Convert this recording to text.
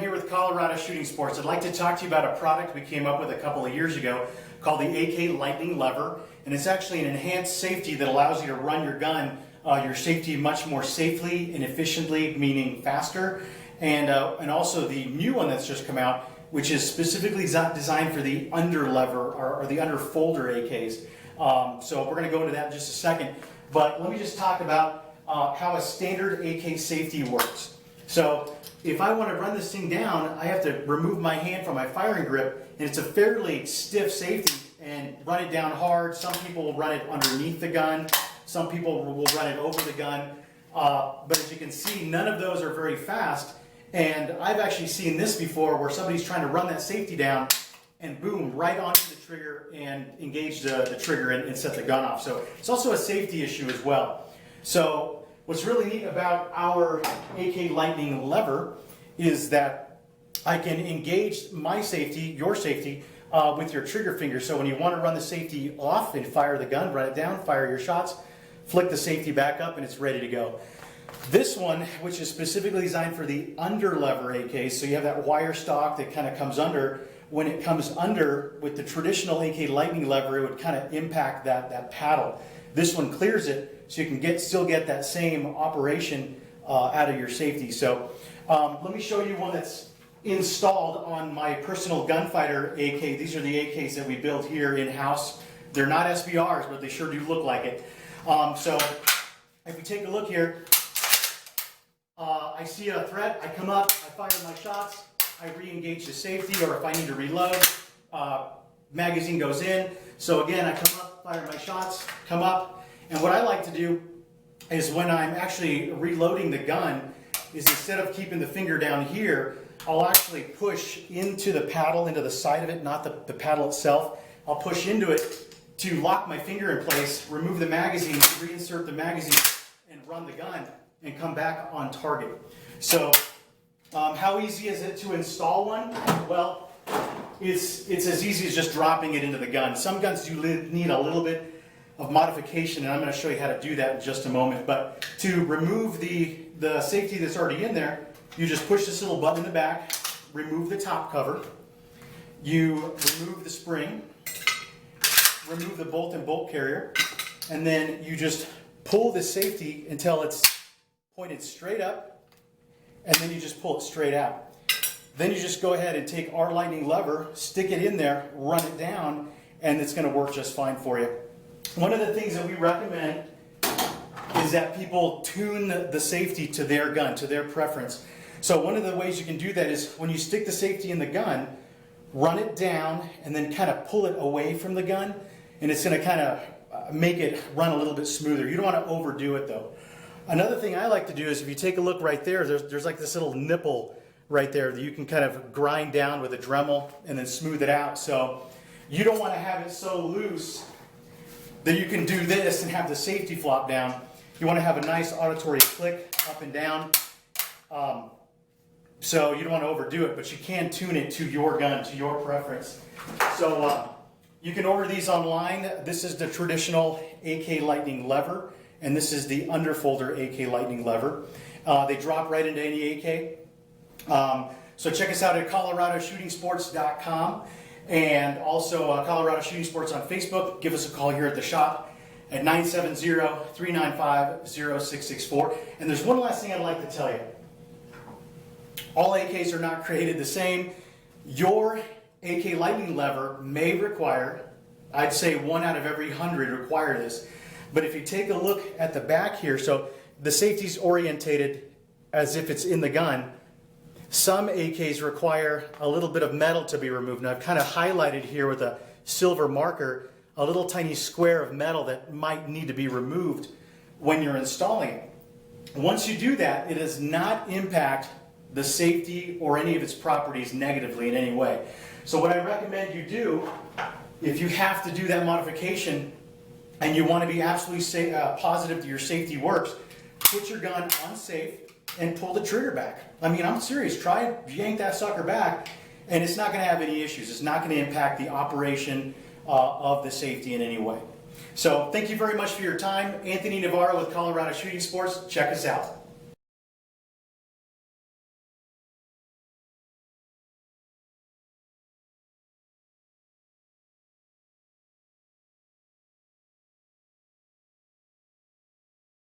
here with Colorado Shooting Sports. I'd like to talk to you about a product we came up with a couple of years ago called the AK Lightning Lever, and it's actually an enhanced safety that allows you to run your gun, your safety much more safely and efficiently, meaning faster, and also the new one that's just come out, which is specifically designed for the under lever or the under folder AKs. So we're going to go into that in just a second, but let me just talk about how a standard AK safety works. So if I want to run this thing down, I have to remove my hand from my firing grip, and it's a fairly stiff safety, and run it down hard. Some people will run it underneath the gun. Some people will run it over the gun. But as you can see, none of those are very fast. And I've actually seen this before where somebody's trying to run that safety down and boom, right onto the trigger and engage the trigger and set the gun off. So it's also a safety issue as well. So what's really neat about our AK Lightning Lever is that I can engage my safety, your safety, with your trigger finger. So when you want to run the safety off and fire the gun, run it down, fire your shots, flick the safety back up, and it's ready to go. This one, which is specifically designed for the under lever AK, so you have that wire stock that kind of comes under. When it comes under with the traditional AK Lightning Lever, it would kind of impact that paddle. This one clears it, so you can still get that same operation out of your safety. So let me show you one that's installed on my personal gunfighter AK. These are the AKs that we build here in-house. They're not SBRs, but they sure do look like it. So if we take a look here, I see a threat, I come up, I fire my shots, I re-engage the safety, or if I need to reload, magazine goes in. So again, I come up, fire my shots, come up, and what I like to do is when I'm actually reloading the gun, is instead of keeping the finger down here, I'll actually push into the paddle, into the side of it, not the paddle itself. I'll push into it to lock my finger in place, remove the magazine, reinsert the magazine, and run the gun, and come back on target. So how easy is it to install one? Well, it's as easy as just dropping it into the gun. Some guns do need a little bit of modification, and I'm going to show you how to do that in just a moment. But to remove the safety that's already in there, you just push this little button in the back, remove the top cover, you remove the spring, remove the bolt and bolt carrier, and then you just pull the safety until it's pointed straight up, and then you just pull it straight out. Then you just go ahead and take our Lightning Lever, stick it in there, run it down, and it's going to work just fine for you. One of the things that we recommend is that people tune the safety to their gun, to their preference. So one of the ways you can do that is when you stick the safety in the gun, run it down and then kind of pull it away from the gun, and it's going to kind of make it run a little bit smoother. You don't want to overdo it though. Another thing I like to do is if you take a look right there, there's like this little nipple right there that you can kind of grind down with a Dremel and then smooth it out. So you don't want to have it so loose that you can do this and have the safety flop down. You want to have a nice auditory click up and down. So you don't want to overdo it, but you can tune it to your gun, to your preference. So you can order these online. This is the traditional AK Lightning Lever, and this is the underfolder AK Lightning Lever. They drop right into any AK. So check us out at coloradoshootingsports.com, and also Colorado Shooting Sports on Facebook. Give us a call here at the shop at 970-395-0664. And there's one last thing I'd like to tell you. All AKs are not created the same. Your AK Lightning Lever may require, I'd say 1 out of every 100 require this. But if you take a look at the back here, so the safety's orientated as if it's in the gun. Some AKs require a little bit of metal to be removed. And I've kind of highlighted here with a silver marker a little tiny square of metal that might need to be removed when you're installing it. Once you do that, it does not impact the safety or any of its properties negatively in any way. So what I recommend you do, if you have to do that modification and you want to be absolutely positive that your safety works, put your gun on safe and pull the trigger back. I mean, I'm serious. Try yank that sucker back, and it's not going to have any issues. It's not going to impact the operation of the safety in any way. So thank you very much for your time. Anthony Navarro with Colorado Shooting Sports. Check us out.